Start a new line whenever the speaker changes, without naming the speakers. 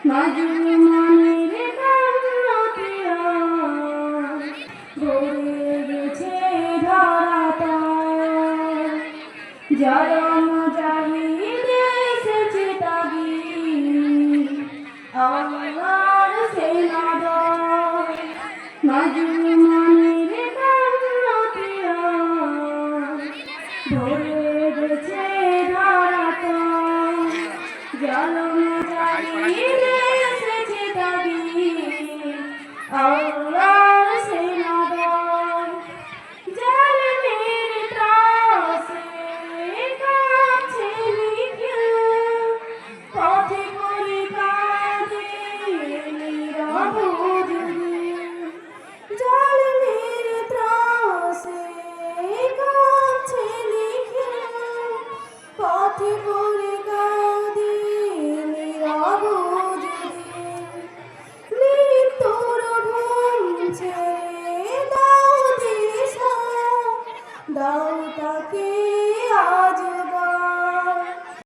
মাজলুমানের কান্নাতে ভরে গেছে ধরাটা জলম জাহিদে এসেছে তাগিদ আল্লাহর সেনাদল মাজলুমানের কান্নাতে ভরে গেছে ধরাটা জলম জাহিদে এসেছে তাগিদ আল্লাহর সেনাদল জালিমের ত্রাসে কাছে নিখিল পথে করে কাঁদে নীরব জুড়ে জালিমের ত্রাসে কাছে নিখিল পথে করে কাঁদে নীরব জুড়ে মৃত্যুর ঘুম ছেড়ে দাও দিশা দাও তাকে আজ